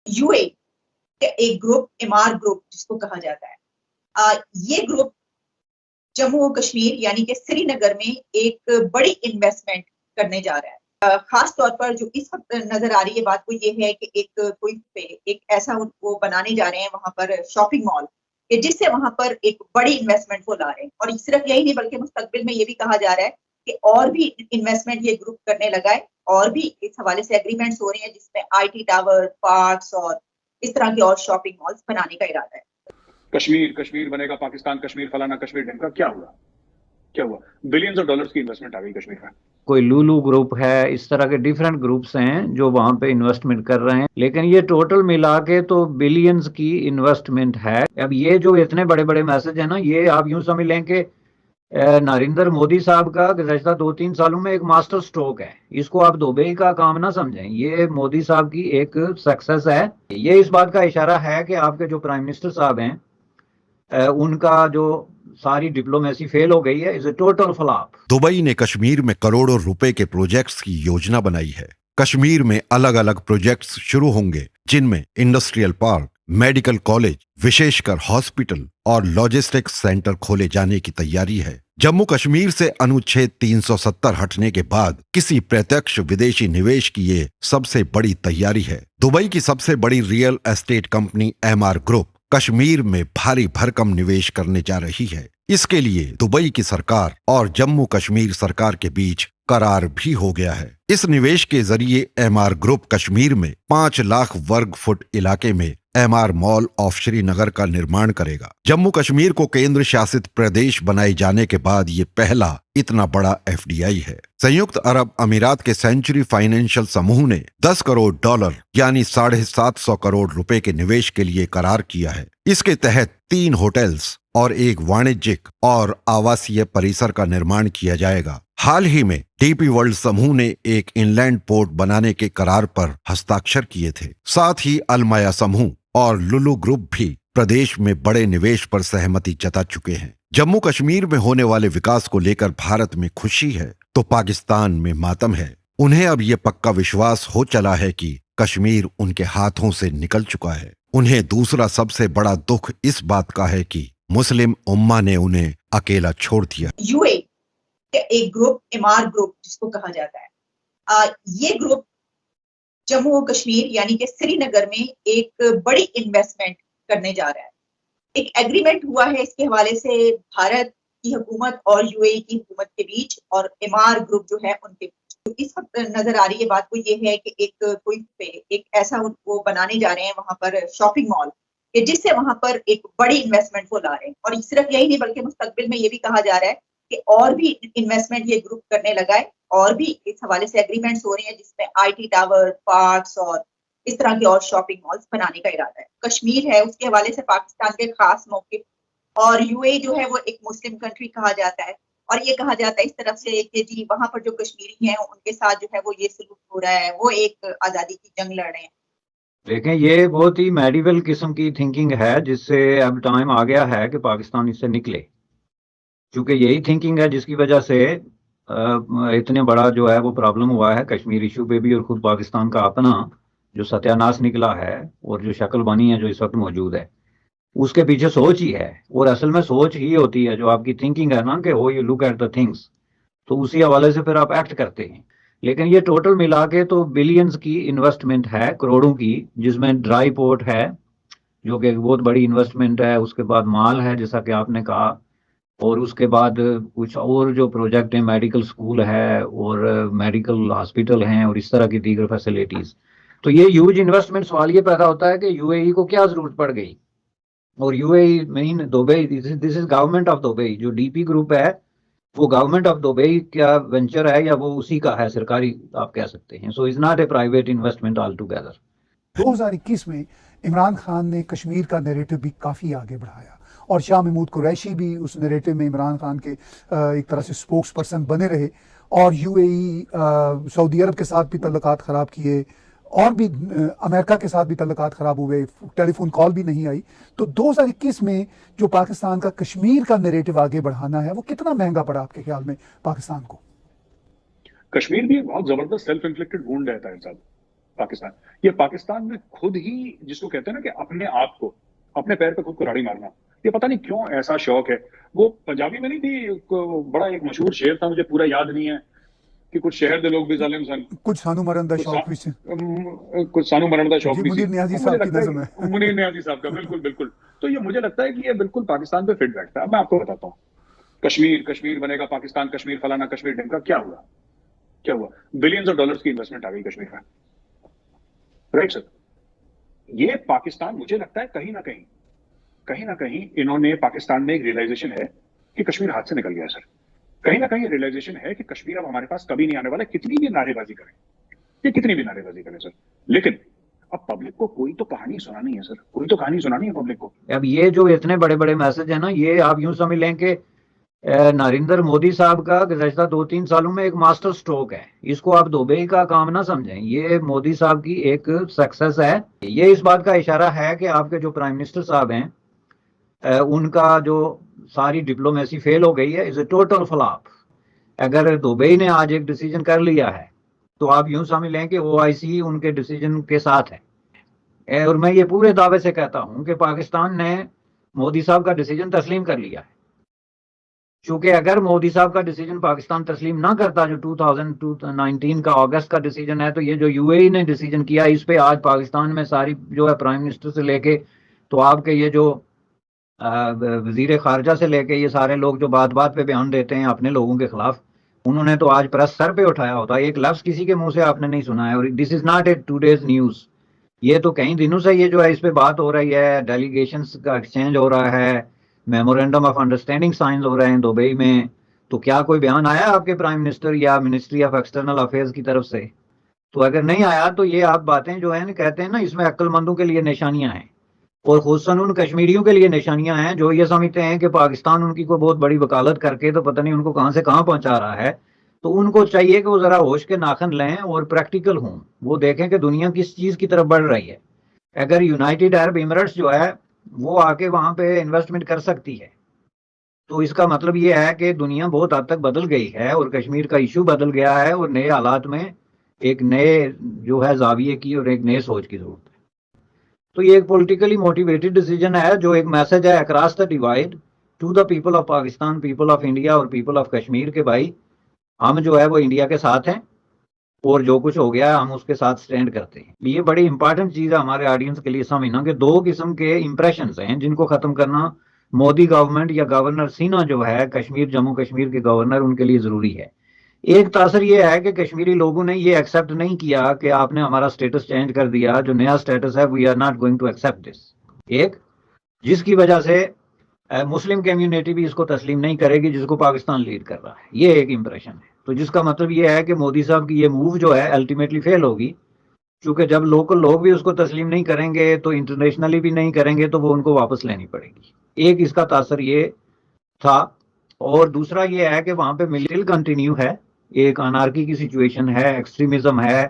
UA एक group, MR group जिसको कहा जाता है, ये ग्रुप जम्मू और कश्मीर यानी कि श्रीनगर में एक बड़ी इन्वेस्टमेंट करने जा रहा है। खास तौर पर जो इस वक्त नजर आ रही है बात वो ये है कि एक ऐसा वो बनाने जा रहे हैं वहां पर शॉपिंग मॉल, कि जिससे वहां पर एक बड़ी इन्वेस्टमेंट वो ला रहे हैं। और सिर्फ यही नहीं बल्कि मुस्तकबिल में ये भी कहा जा रहा है कि और भी इन्वेस्टमेंट ये ग्रुप करने लगा है, और भी इस हवाले से एग्रीमेंट्स हो रहे हैं जिसमें आईटी टावर, पार्क्स और इस तरह के और शॉपिंग मॉल्स बनाने का इरादा है। कश्मीर बनेगा पाकिस्तान, कश्मीर फलाना, कश्मीर ढंका, क्या हुआ? बिलियंस ऑफ डॉलर्स की इन्वेस्टमेंट आ गई कश्मीर में। कोई लुलु ग्रुप है, इस तरह के डिफरेंट ग्रुप्स हैं जो वहां पे इन्वेस्टमेंट कर रहे हैं, लेकिन ये टोटल मिला के तो बिलियंस की इन्वेस्टमेंट है। अब ये जो इतने बड़े बड़े मैसेज है ना, ये आप यूं समझ लें कि नरेंद्र मोदी साहब का गुज़श्ता 2-3 सालों में एक मास्टर स्ट्रोक है। इसको आप दुबई का काम ना समझें, ये मोदी साहब की एक सक्सेस है। ये इस बात का इशारा है कि आपके जो प्राइम मिनिस्टर साहब हैं उनका जो सारी डिप्लोमेसी फेल हो गई है, is a total flop. Dubai ने कश्मीर में करोड़ों रुपए के प्रोजेक्ट्स की योजना बनाई है। कश्मीर में अलग अलग प्रोजेक्ट्स शुरू होंगे जिनमें इंडस्ट्रियल पार्क, मेडिकल कॉलेज, विशेषकर हॉस्पिटल और लॉजिस्टिक्स सेंटर खोले जाने की तैयारी है। जम्मू कश्मीर से अनुच्छेद 370 हटने के बाद किसी प्रत्यक्ष विदेशी निवेश की ये सबसे बड़ी तैयारी है। दुबई की सबसे बड़ी real estate company MR group Kashmir में भारी भरकम निवेश करने जा रही है। इसके लिए दुबई की सरकार और जम्मू कश्मीर सरकार के बीच करार भी हो गया है। इस निवेश के जरिए एमआर ग्रुप कश्मीर में 5 लाख वर्ग फुट इलाके में एमआर मॉल ऑफ श्रीनगर का निर्माण करेगा। जम्मू कश्मीर को केंद्र शासित प्रदेश बनाए जाने के बाद ये पहला इतना बड़ा एफडीआई है। संयुक्त अरब अमीरात के सेंचुरी फाइनेंशियल समूह ने $10 करोड़ यानी 750 करोड़ रुपए के निवेश के लिए करार किया है। इसके तहत 3 होटल्स और एक वाणिज्यिक और आवासीय परिसर का निर्माण किया जाएगा। हाल ही में डीपी वर्ल्ड समूह ने एक इनलैंड पोर्ट बनाने के करार पर हस्ताक्षर किए थे। साथ ही अलमाया समूह और लुलु ग्रुप भी प्रदेश में बड़े निवेश पर सहमति जता चुके हैं। जम्मू कश्मीर में होने वाले विकास को लेकर भारत में खुशी है तो पाकिस्तान में मातम है। उन्हें अब ये पक्का विश्वास हो चला है कि कश्मीर उनके हाथों से निकल चुका है। उन्हें दूसरा सबसे बड़ा दुख इस बात का है कि मुस्लिम उम्मा ने उन्हें अकेला छोड़ दिया। यूए एक ग्रुप, एमआर ग्रुप जिसको कहा जाता है, ये ग्रुप जम्मू और कश्मीर यानी कि श्रीनगर में एक बड़ी इन्वेस्टमेंट करने जा रहा है। एक एग्रीमेंट हुआ है इसके हवाले से भारत की हुकूमत और यूएई की हुकूमत के बीच और एमआर ग्रुप जो है उनके बीच। तो इस वक्त नजर आ रही है बात वो ये है कि एक ऐसा वो बनाने जा रहे हैं वहां पर शॉपिंग मॉल, कि जिससे वहां पर एक बड़ी इन्वेस्टमेंट वो ला रहे हैं। और सिर्फ यही नहीं बल्कि मुस्तकबिल में ये भी कहा जा रहा है कि और भी इन्वेस्टमेंट ये ग्रुप करने लगा है, और भी इस हवाले से एग्रीमेंट्स हो रहे हैं जिसमें आईटी टावर, पार्क्स और इस तरह के और शॉपिंग मॉल्स बनाने का इरादा है। कश्मीर है उसके हवाले से पाकिस्तान के खास मौके, और यूएई जो है वो एक मुस्लिम कंट्री कहा जाता है, और ये कहा जाता है इस तरफ से कि जी वहां पर जो कश्मीरी हैं उनके साथ जो है वो ये सलूक हो रहा है, वो एक आज़ादी की जंग लड़ रहे हैं। देखें, ये बहुत ही मेडिवल किस्म की थिंकिंग है जिससे अब टाइम आ गया है कि पाकिस्तान इससे निकले, क्योंकि यही थिंकिंग है जिसकी वजह से इतने बड़ा जो है वो प्रॉब्लम हुआ है कश्मीर इशू पे भी, और खुद पाकिस्तान का अपना जो सत्यानाश निकला है और जो शक्ल बनी है जो इस वक्त मौजूद है, उसके पीछे सोच ही है। और असल में सोच ही होती है जो आपकी थिंकिंग है ना, कि हो you look at the things, तो उसी हवाले से फिर आप एक्ट करते हैं। लेकिन ये टोटल मिला के तो बिलियंस की इन्वेस्टमेंट है, करोड़ों की, जिसमें ड्राई पोर्ट है जो कि बहुत बड़ी इन्वेस्टमेंट है, उसके बाद माल है जैसा कि आपने कहा, और उसके बाद कुछ और जो प्रोजेक्ट है, मेडिकल स्कूल है और मेडिकल हॉस्पिटल हैं और इस तरह की दीगर फैसिलिटीज। तो ये ह्यूज इन्वेस्टमेंट, सवाल ये पैदा होता है कि यूएई को क्या जरूरत पड़ गई। और UAE mean Dubai, this is government of Dubai. जो डीपी ग्रुप है वो गवर्नमेंट ऑफ दुबई का वेंचर है या वो उसी का है, सरकारी आप कह सकते हैं। So is not a private investment all together. 2021 में इमरान खान ने कश्मीर का नैरेटिव भी काफ़ी आगे बढ़ाया, और शाह महमूद कुरैशी भी उस नैरेटिव में इमरान खान के एक तरह से स्पोक्स पर्सन बने रहे, और यूएई सऊदी अरब के साथ भी तल्लुकात ख़राब किए, और भी अमेरिका के साथ भी तल्लुकात ख़राब हुए, टेलीफोन कॉल भी नहीं आई। तो 2021 में जो पाकिस्तान का कश्मीर का नैरेटिव आगे बढ़ाना है वो कितना महंगा पड़ा आपके ख्याल में पाकिस्तान को? कश्मीर भी एक बहुत जबरदस्त सेल्फ इन्फ्लिक्टेड वुंड है ताहिर साहब। پاکستان. یہ پاکستان میں خود ہی جس کو کہتے ہیں نا کہ اپنے آپ کو اپنے پیر پہ خود کلاڑی مارنا, یہ پتہ نہیں کیوں ایسا شوق ہے. وہ پنجابی میں نہیں تھی, بڑا ایک مشہور شعر تھا, مجھے پورا یاد نہیں ہے, کہ کچھ شہر دے لوگ بھی ظالم سن, کچھ سانو مرن دا شوق بھی سے, کچھ سانو مرن دا شوق بھی منیر نیازی صاحب کی نظم ہے. منیر نیازی صاحب کا, بالکل بالکل. تو یہ مجھے لگتا ہے کہ یہ بالکل پاکستان پہ فٹ بیٹھتا ہے. میں آپ کو بتاتا ہوں, کشمیر بنے گا پاکستان, کشمیر فلانا, کشمیر ڈھمکا. کیا ہوا بلینز آف ڈالرز کی انویسٹمنٹ آ گئی کشمیر میں, رائٹ سر. یہ پاکستان مجھے لگتا ہے کہیں نہ کہیں انہوں نے, پاکستان میں ایک ریئلائزیشن ہے کہ کشمیر ہاتھ سے نکل گیا ہے سر. کہیں نہ کہیں ریئلائزیشن ہے کہ کشمیر اب ہمارے پاس کبھی نہیں آنے والا, کتنی بھی نعرے بازی کریں سر. لیکن اب پبلک کو کوئی تو کہانی سنانی ہے سر, کوئی تو کہانی سنانی ہے پبلک کو. اب یہ جو اتنے بڑے بڑے میسج ہیں نا, یہ آپ یوں سمجھ لیں کہ نریندر مودی صاحب کا گزشتہ 2-3 سالوں میں ایک ماسٹر سٹروک ہے. اس کو آپ دبئی کا کام نہ سمجھیں, یہ مودی صاحب کی ایک سکسیس ہے. یہ اس بات کا اشارہ ہے کہ آپ کے جو پرائم منسٹر صاحب ہیں, ان کا جو ساری ڈپلومیسی فیل ہو گئی ہے, از اے ٹوٹل فلاپ. اگر دبئی نے آج ایک ڈیسیجن کر لیا ہے تو آپ یوں سمجھ لیں کہ OIC ان کے ڈیسیجن کے ساتھ ہے. اور میں یہ پورے دعوے سے کہتا ہوں کہ پاکستان نے مودی صاحب کا ڈیسیجن تسلیم کر لیا ہے. چونکہ اگر مودی صاحب کا ڈیسیجن پاکستان تسلیم نہ کرتا, جو 2019 کا اگست کا ڈیسیجن ہے, تو یہ جو UAE نے ڈیسیجن کیا, اس پہ آج پاکستان میں ساری جو ہے پرائم منسٹر سے لے کے تو آپ کے یہ جو وزیر خارجہ سے لے کے یہ سارے لوگ جو بات بات پہ بیان دیتے ہیں اپنے لوگوں کے خلاف, انہوں نے تو آج پریس سر پہ اٹھایا ہوتا. ایک لفظ کسی کے منہ سے آپ نے نہیں سنا ہے. اور this is not a today's news, یہ تو کئی دنوں سے یہ جو ہے اس پہ بات ہو رہی ہے, ڈیلیگیشنز کا ایکسچینج ہو رہا ہے, میمورینڈم آف انڈرسٹینڈنگ سائنز ہو رہے ہیں دبئی میں. تو کیا کوئی بیان آیا آپ کے پرائم منسٹر یا منسٹری آف ایکسٹرنل افیئرز کی طرف سے؟ تو اگر نہیں آیا تو یہ آپ باتیں جو ہیں کہتے ہیں نا, اس میں عقل مندوں کے لیے نشانیاں ہیں, اور خصوصاً ان کشمیریوں کے لیے نشانیاں ہیں جو یہ سمجھتے ہیں کہ پاکستان ان کی کوئی بہت بڑی وکالت کر کے تو پتہ نہیں ان کو کہاں سے کہاں پہنچا رہا ہے. تو ان کو چاہیے کہ وہ ذرا ہوش کے ناخن لیں اور پریکٹیکل ہوں, وہ دیکھیں کہ دنیا کس چیز کی طرف بڑھ رہی ہے. اگر یونائٹڈ عرب ایمریٹس جو ہے وہ آ کے وہاں پہ انویسٹمنٹ کر سکتی ہے, تو اس کا مطلب یہ ہے کہ دنیا بہت حد تک بدل گئی ہے, اور کشمیر کا ایشو بدل گیا ہے, اور نئے حالات میں ایک نئے جو ہے زاویے کی اور ایک نئے سوچ کی ضرورت ہے. تو یہ ایک پولیٹیکلی موٹیویٹڈ ڈیسیجن ہے, جو ایک میسج ہے across the divide to the people of Pakistan, people of India اور پیپل آف کشمیر کے بھائی ہم جو ہے وہ انڈیا کے ساتھ ہیں, اور جو کچھ ہو گیا ہم اس کے ساتھ سٹینڈ کرتے ہیں. یہ بڑی امپارٹنٹ چیز ہے ہمارے آڈینس کے لیے سمجھنا کہ 2 قسم کے امپریشنز ہیں جن کو ختم کرنا مودی گورنمنٹ یا گورنر سینھا جو ہے کشمیر جموں کشمیر کے گورنر, ان کے لیے ضروری ہے. ایک تاثر یہ ہے کہ کشمیری لوگوں نے یہ ایکسیپٹ نہیں کیا کہ آپ نے ہمارا سٹیٹس چینج کر دیا, جو نیا سٹیٹس ہے we are not going to accept this. ایک جس کی وجہ سے مسلم کمیونٹی بھی اس کو تسلیم نہیں کرے گی جس کو پاکستان لیڈ کر رہا ہے. یہ ایک امپریشن ہے. تو جس کا مطلب یہ ہے کہ مودی صاحب کی یہ موو جو ہے الٹیمیٹلی فیل ہوگی, کیونکہ جب لوکل لوگ بھی اس کو تسلیم نہیں کریں گے تو انٹرنیشنلی بھی نہیں کریں گے, تو وہ ان کو واپس لینی پڑے گی. ایک اس کا تاثر یہ تھا. اور دوسرا یہ ہے کہ وہاں پہ ملٹری کنٹینیو ہے, ایک انارکی کی سچویشن ہے, ایکسٹریمزم ہے,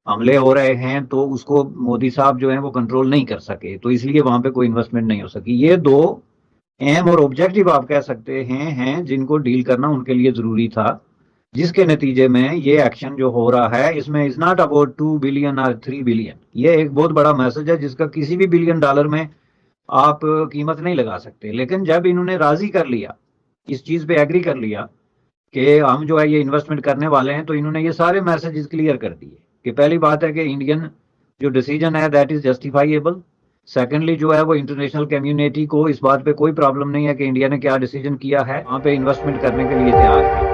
حملے ہو رہے ہیں, تو اس کو مودی صاحب جو ہیں وہ کنٹرول نہیں کر سکے, تو اس لیے وہاں پہ کوئی انویسٹمنٹ نہیں ہو سکی. یہ 2 اہم اور آبجیکٹو آپ کہہ سکتے ہیں جن کو ڈیل کرنا ان کے لیے ضروری تھا, جس کے نتیجے میں یہ ایکشن جو ہو رہا ہے اس میں از ناٹ اباؤٹ 2 بلین اور 3 بلین. یہ ایک بہت بڑا میسج ہے جس کا کسی بھی بلین ڈالر میں آپ قیمت نہیں لگا سکتے. لیکن جب انہوں نے راضی کر لیا, اس چیز پہ ایگری کر لیا کہ ہم جو ہے یہ انویسٹمنٹ کرنے والے ہیں, تو انہوں نے یہ سارے میسجز کلیئر کر دیے کہ پہلی بات ہے کہ انڈین جو ڈیسیجن ہے دیٹ از جسٹیفائیبل. سیکنڈلی جو ہے وہ انٹرنیشنل کمیونٹی کو اس بات پہ کوئی پرابلم نہیں ہے کہ انڈیا نے کیا ڈیسیجن کیا ہے, وہاں پہ انویسٹمنٹ کرنے کے لیے تیار ہے.